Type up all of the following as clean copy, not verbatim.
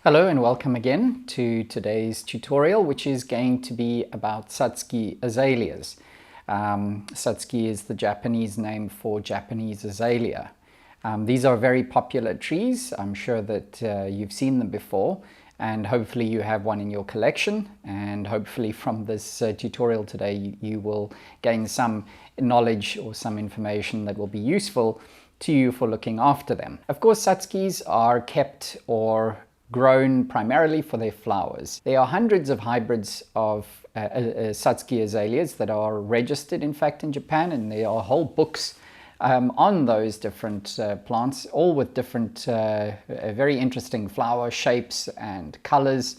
Hello and welcome again to today's tutorial, which is going to be about Satsuki azaleas. Satsuki is the Japanese name for Japanese azalea. These are very popular trees. I'm sure that you've seen them before, and hopefully you have one in your collection, and hopefully from this tutorial today you will gain some knowledge or some information that will be useful to you for looking after them. Of course, Satsukis are kept or grown primarily for their flowers. There are hundreds of hybrids of Satsuki azaleas that are registered, in fact, in Japan, and there are whole books on those different plants, all with different very interesting flower shapes and colors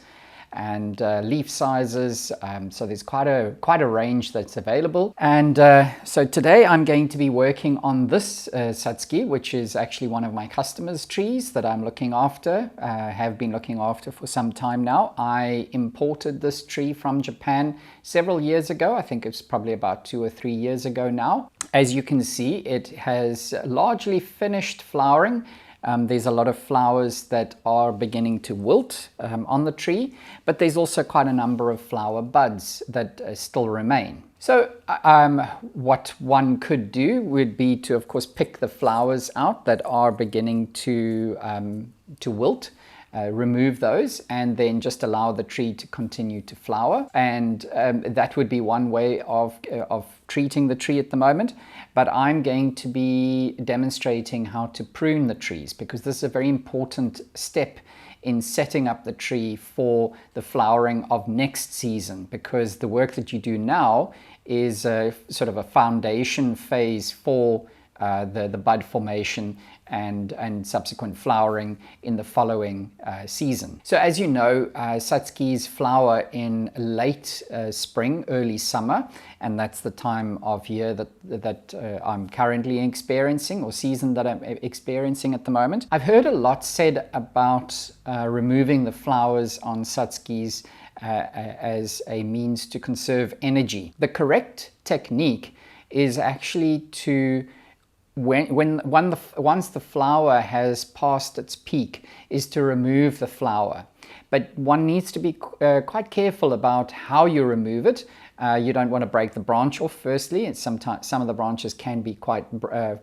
and leaf sizes. So there's quite a range that's available. And so today I'm going to be working on this Satsuki, which is actually one of my customers' trees that I'm looking after, have been looking after for some time now. I imported this tree from Japan several years ago. I think it's probably about 2 or 3 years ago now. As you can see, it has largely finished flowering. There's a lot of flowers that are beginning to wilt on the tree, but there's also quite a number of flower buds that still remain. So what one could do would be to, of course, pick the flowers out that are beginning to wilt, remove those, and then just allow the tree to continue to flower. And that would be one way of treating the tree at the moment. But I'm going to be demonstrating how to prune the trees, because this is a very important step in setting up the tree for the flowering of next season, because the work that you do now is sort of a foundation phase for the bud formation and subsequent flowering in the following season. So as you know, Satsukis flower in late spring, early summer, and that's the time of year that I'm currently experiencing, or season that I'm experiencing at the moment. I've heard a lot said about removing the flowers on Satsukis as a means to conserve energy. The correct technique is actually to once the flower has passed its peak, is to remove the flower. But one needs to be quite careful about how you remove it. You don't want to break the branch off, firstly, and sometimes some of the branches can be quite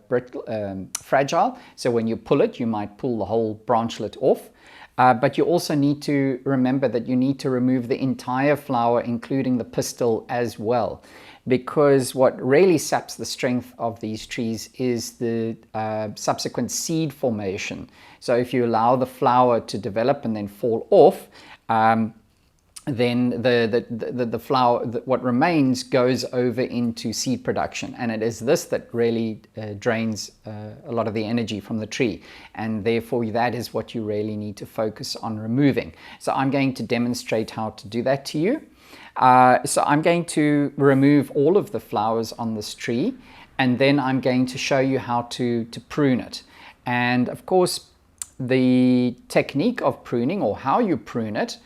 brittle, fragile. So when you pull it, you might pull the whole branchlet off. But you also need to remember that you need to remove the entire flower, including the pistil as well, because what really saps the strength of these trees is the subsequent seed formation. So if you allow the flower to develop and then fall off, then the flower, what remains, goes over into seed production, and it is this that really drains a lot of the energy from the tree, and therefore that is what you really need to focus on removing. So I'm going to demonstrate how to do that to you. So I'm going to remove all of the flowers on this tree, and then I'm going to show you how to prune it. And of course, the technique of pruning, or how you prune it,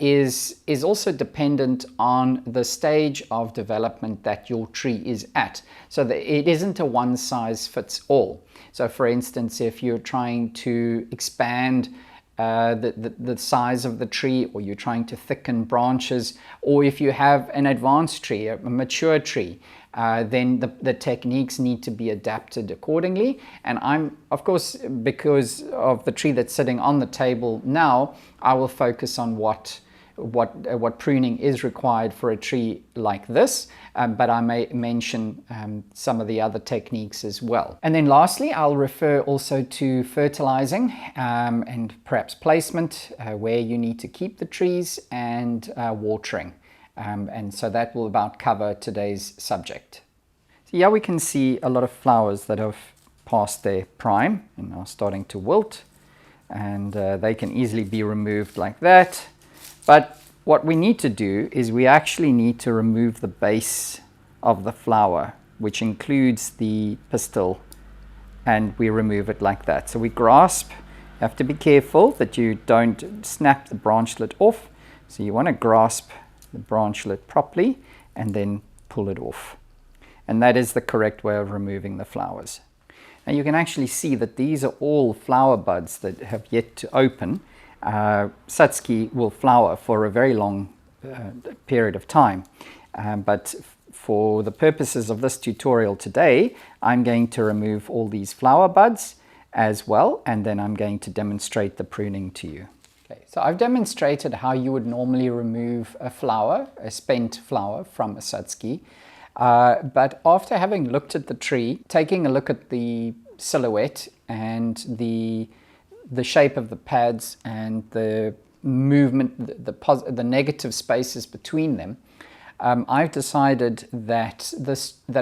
is also dependent on the stage of development that your tree is at. So it isn't a one size fits all. So for instance, if you're trying to expand the size of the tree, or you're trying to thicken branches, or if you have an advanced tree, a mature tree, then the techniques need to be adapted accordingly. And I'm, of course, because of the tree that's sitting on the table now, I will focus on what pruning is required for a tree like this, but I may mention some of the other techniques as well. And then lastly, I'll refer also to fertilizing and perhaps placement, where you need to keep the trees, and watering. And so that will about cover today's subject. So here we can see a lot of flowers that have passed their prime and are starting to wilt, and they can easily be removed like that. But what we need to do is we actually need to remove the base of the flower, which includes the pistil, and we remove it like that. So we grasp. You have to be careful that you don't snap the branchlet off. So you want to grasp the branchlet properly and then pull it off. And that is the correct way of removing the flowers. Now you can actually see that these are all flower buds that have yet to open, Satsuki will flower for a very long period of time. But for the purposes of this tutorial today, I'm going to remove all these flower buds as well, and then I'm going to demonstrate the pruning to you. Okay, so I've demonstrated how you would normally remove a flower, a spent flower from a Satsuki. But after having looked at the tree, taking a look at the silhouette and the shape of the pads and the movement, the negative spaces between them, I've decided that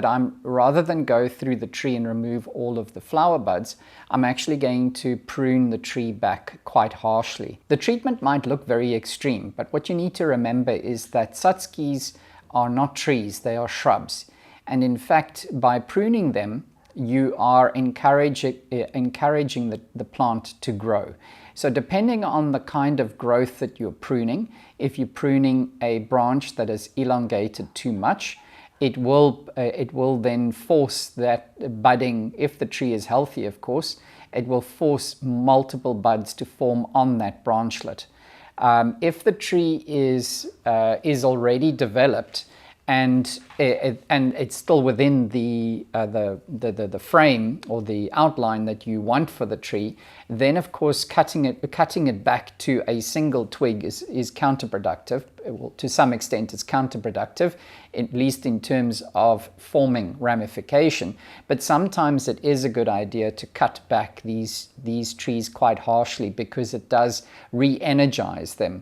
I'm, rather than go through the tree and remove all of the flower buds, I'm actually going to prune the tree back quite harshly. The treatment might look very extreme, but what you need to remember is that Satsukis are not trees, they are shrubs. And in fact, by pruning them, you are encouraging the plant to grow. So depending on the kind of growth that you're pruning, if you're pruning a branch that is elongated too much, it will then force that budding, if the tree is healthy of course, it will force multiple buds to form on that branchlet. If the tree is already developed and it's still within the frame or the outline that you want for the tree, then of course cutting it back to a single twig is counterproductive. Well, to some extent it's counterproductive, at least in terms of forming ramification. But sometimes it is a good idea to cut back these trees quite harshly, because it does re-energize them.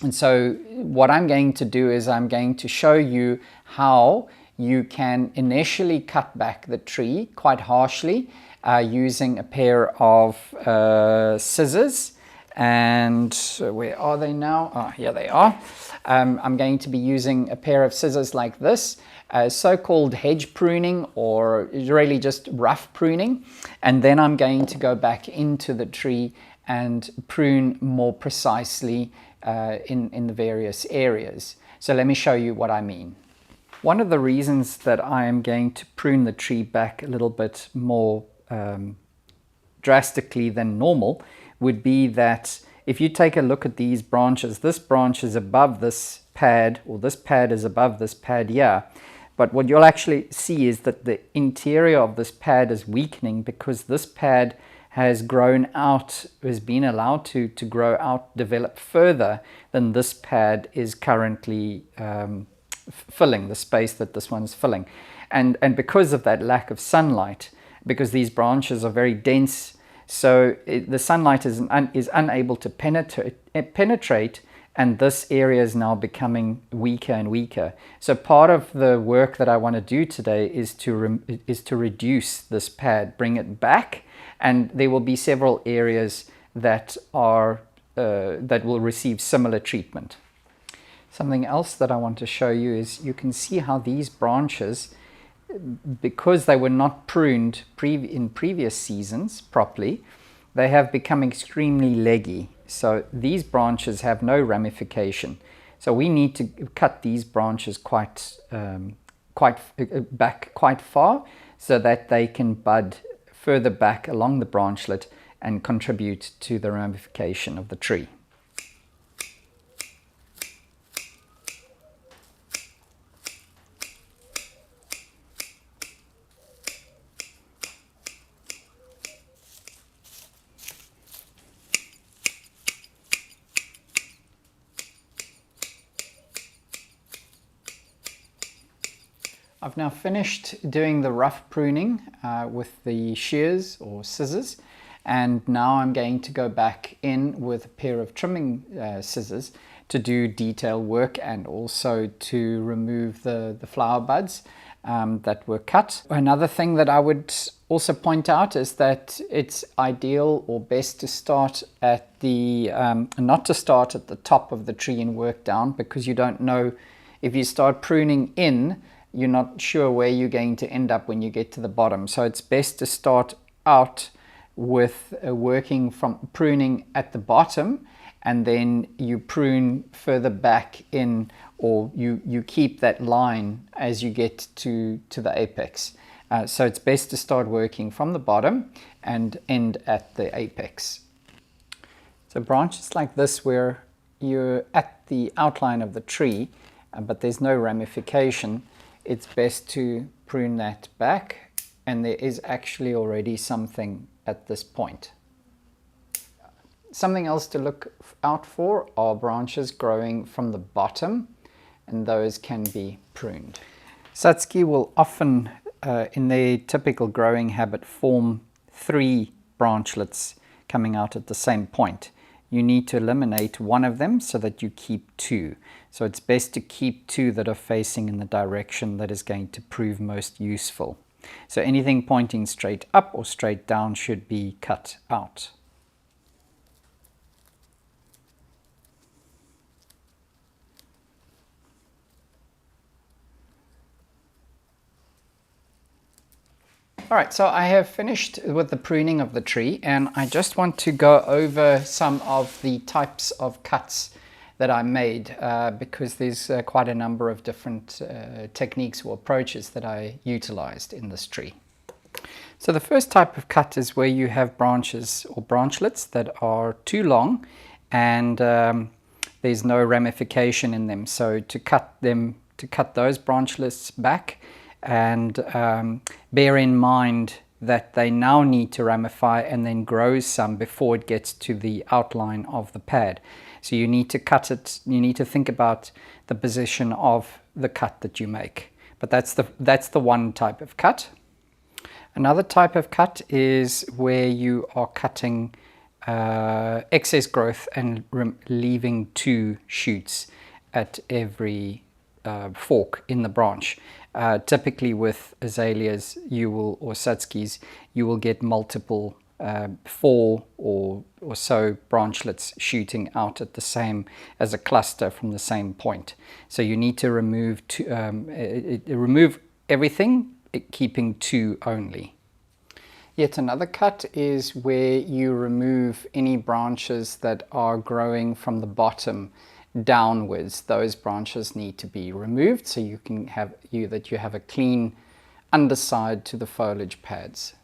And so what I'm going to do is I'm going to show you how you can initially cut back the tree quite harshly using a pair of scissors. And where are they now? Oh, here they are. I'm going to be using a pair of scissors like this, so-called hedge pruning, or really just rough pruning. And then I'm going to go back into the tree and prune more precisely in the various areas. So let me show you what I mean. One of the reasons that I am going to prune the tree back a little bit more drastically than normal would be that if you take a look at these branches, this branch is above this pad, or this pad is above this pad here. But what you'll actually see is that the interior of this pad is weakening, because this pad has grown out, has been allowed to grow out, develop further than this pad is currently filling, the space that this one's filling. And because of that lack of sunlight, because these branches are very dense, so the sunlight is unable to penetrate, and this area is now becoming weaker and weaker. So part of the work that I want to do today is to reduce this pad, bring it back, and there will be several areas that will receive similar treatment. Something else that I want to show you is you can see how these branches, because they were not pruned in previous seasons properly, they have become extremely leggy. So these branches have no ramification. So we need to cut these branches quite far, so that they can bud further back along the branchlet and contribute to the ramification of the tree. I've now finished doing the rough pruning with the shears or scissors, and now I'm going to go back in with a pair of trimming scissors to do detail work, and also to remove the flower buds that were cut. Another thing that I would also point out is that it's ideal or best to start at the not to start at the top of the tree and work down, because you don't know, if you start pruning in, you're not sure where you're going to end up when you get to the bottom. So it's best to start out with working from pruning at the bottom, and then you prune further back in, or you keep that line as you get to the apex. So it's best to start working from the bottom and end at the apex. So branches like this where you're at the outline of the tree, but there's no ramification, it's best to prune that back, and there is actually already something at this point. Something else to look out for are branches growing from the bottom, and those can be pruned. Satsuki will often, in their typical growing habit, form 3 branchlets coming out at the same point. You need to eliminate one of them so that you keep 2. So it's best to keep 2 that are facing in the direction that is going to prove most useful. So anything pointing straight up or straight down should be cut out. All right, so I have finished with the pruning of the tree, and I just want to go over some of the types of cuts that I made because there's quite a number of different techniques or approaches that I utilized in this tree. So the first type of cut is where you have branches or branchlets that are too long and there's no ramification in them. So to cut those branchlets back, and bear in mind that they now need to ramify and then grow some before it gets to the outline of the pad. So you need to cut it, you need to think about the position of the cut that you make. But that's the one type of cut. Another type of cut is where you are cutting excess growth and leaving 2 shoots at every fork in the branch. Typically with azaleas or Satsukis, you will get multiple 4 or so branchlets shooting out at the same as a cluster from the same point. So you need to remove everything, keeping 2 only. Yet another cut is where you remove any branches that are growing from the bottom downwards. Those branches need to be removed so you can have a clean underside to the foliage pads.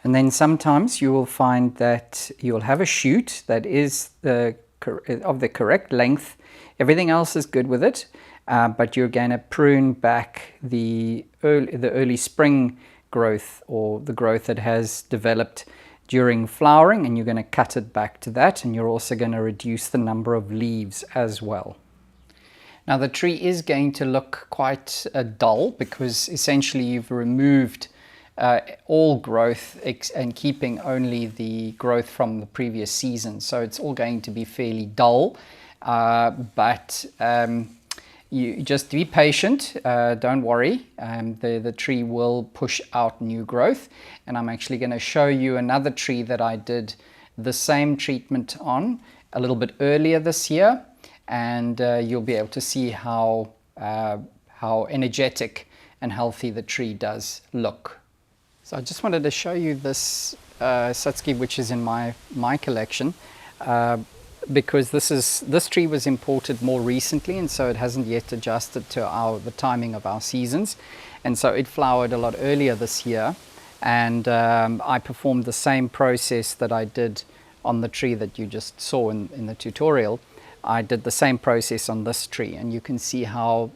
And then sometimes you will find that you'll have a shoot that is of the correct length. Everything else is good with it, but you're going to prune back the early spring growth or the growth that has developed during flowering, and you're going to cut it back to that, and you're also going to reduce the number of leaves as well. Now the tree is going to look quite dull because essentially you've removed all growth and keeping only the growth from the previous season, so it's all going to be fairly dull, but you just be patient, don't worry, the tree will push out new growth. And I'm actually going to show you another tree that I did the same treatment on a little bit earlier this year, and you'll be able to see how energetic and healthy the tree does look. So I just wanted to show you this Satsuki, which is in my collection, because this tree was imported more recently, and so it hasn't yet adjusted to the timing of our seasons, and so it flowered a lot earlier this year. And I performed the same process that I did on the tree that you just saw in the tutorial. I did the same process on this tree, and you can see how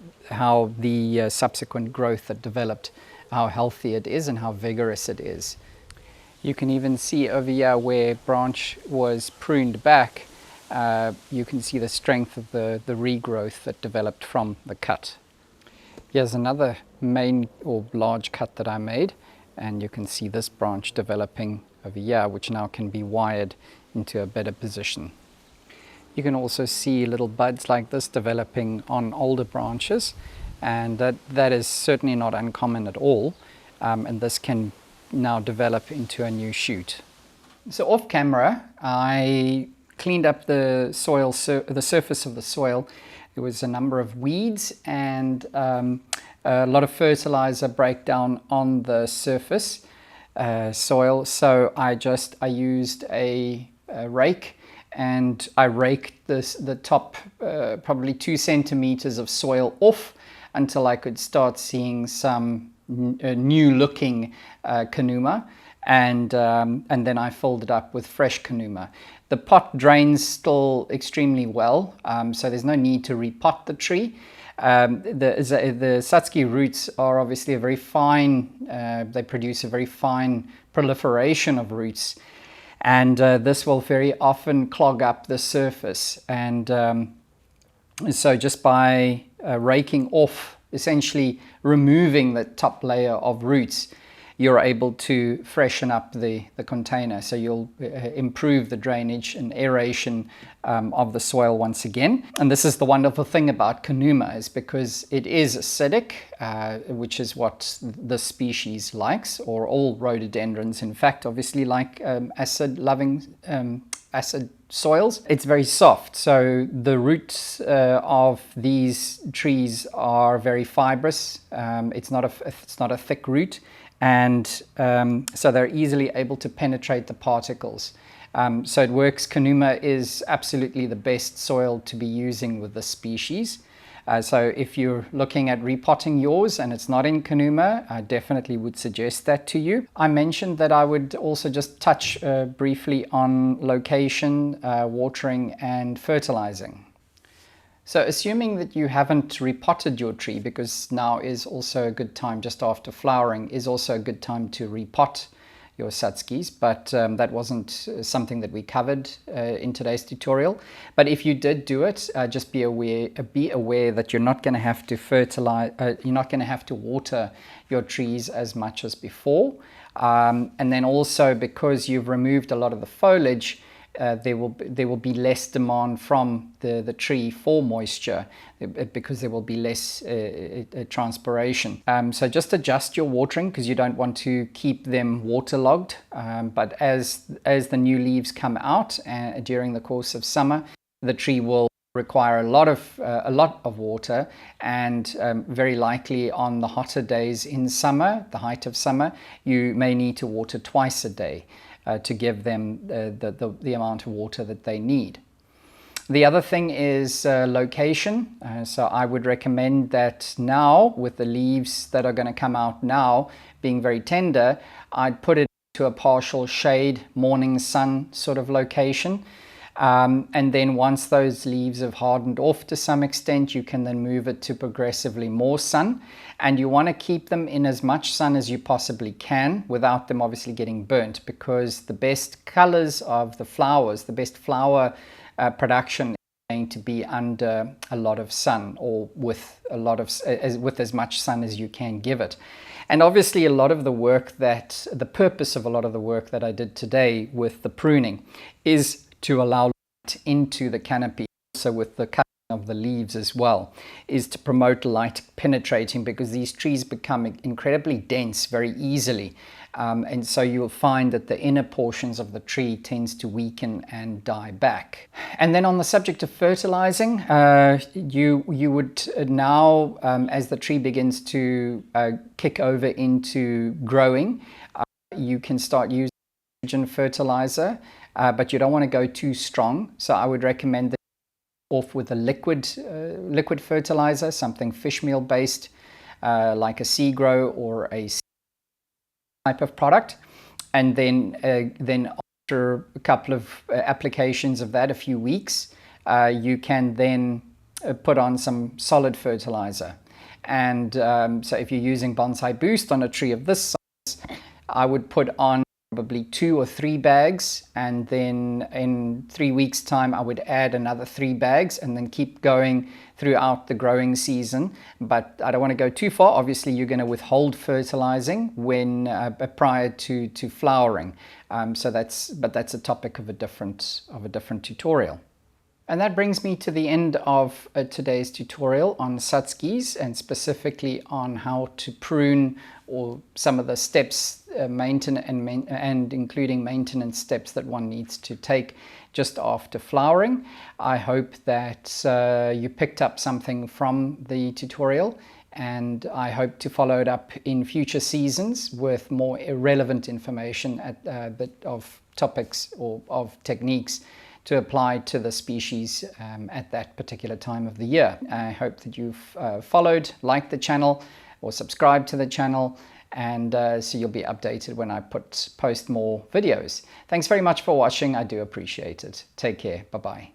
the subsequent growth that developed, how healthy it is and how vigorous it is. You can even see over here where branch was pruned back, you can see the strength of the regrowth that developed from the cut. Here's another main or large cut that I made, and you can see this branch developing over here, which now can be wired into a better position. You can also see little buds like this developing on older branches, and that is certainly not uncommon at all, and this can now develop into a new shoot. So off camera, I cleaned up the soil, the surface of the soil. There was a number of weeds and a lot of fertilizer breakdown on the surface soil. So I used a rake, and I raked the top probably 2 centimeters of soil off until I could start seeing some new looking kanuma. and then I filled it up with fresh Kanuma. The pot drains still extremely well, so there's no need to repot the tree. The Satsuki roots are obviously a very fine, they produce a very fine proliferation of roots, and this will very often clog up the surface. And so just by raking off, essentially removing the top layer of roots, you're able to freshen up the container. So you'll improve the drainage and aeration of the soil once again. And this is the wonderful thing about Kanuma, is because it is acidic, which is what this species likes, or all rhododendrons, in fact, obviously like acid-loving acid soils. It's very soft, so the roots of these trees are very fibrous. It's not a thick root, and so they're easily able to penetrate the particles. So it works. Kanuma is absolutely the best soil to be using with this species. So if you're looking at repotting yours and it's not in Kanuma, I definitely would suggest that to you. I mentioned that I would also just touch briefly on location, watering and fertilizing. So assuming that you haven't repotted your tree, because now is also a good time, just after flowering, is also a good time to repot your Satsukis, but that wasn't something that we covered in today's tutorial. But if you did do it, just be aware that you're not going to have to fertilize, you're not going to have to water your trees as much as before. And then also, because you've removed a lot of the foliage, there will be less demand from the tree for moisture, because there will be less transpiration. So just adjust your watering, because you don't want to keep them waterlogged. But as the new leaves come out during the course of summer, the tree will require a lot of water, and very likely on the hotter days in summer, the height of summer, you may need to water twice a day to give them the amount of water that they need. The other thing is location. So I would recommend that now, with the leaves that are going to come out now being very tender, I'd put it to a partial shade, morning sun sort of location. And then once those leaves have hardened off to some extent, you can then move it to progressively more sun. And you want to keep them in as much sun as you possibly can, without them obviously getting burnt, because the best colors of the flowers, the best flower production is going to be under a lot of sun, or with as much sun as you can give it. And obviously the purpose of a lot of the work that I did today with the pruning is to allow light into the canopy, also with the cutting of the leaves as well, is to promote light penetrating, because these trees become incredibly dense very easily. And so you'll find that the inner portions of the tree tends to weaken and die back. And then on the subject of fertilizing, you would now, as the tree begins to kick over into growing, you can start using nitrogen fertilizer, but you don't want to go too strong. So I would recommend that off with a liquid fertilizer, something fish meal based, like a Seagrow or a type of product. And then after a couple of applications of that, a few weeks, you can then put on some solid fertilizer. And so if you're using Bonsai Boost on a tree of this size, I would put on probably 2 or 3 bags, and then in 3 weeks time I would add another 3 bags, and then keep going throughout the growing season. But I don't want to go too far. Obviously you're going to withhold fertilizing when prior to flowering. So that's a topic of a different tutorial. And that brings me to the end of today's tutorial on Satsukis, and specifically on how to prune, or some of the steps, and including maintenance steps that one needs to take just after flowering. I hope that you picked up something from the tutorial, and I hope to follow it up in future seasons with more relevant information of topics or of techniques to apply to the species at that particular time of the year. I hope that you've followed, liked the channel, or subscribed to the channel, and so you'll be updated when I post more videos. Thanks very much for watching. I do appreciate it. Take care. Bye-bye.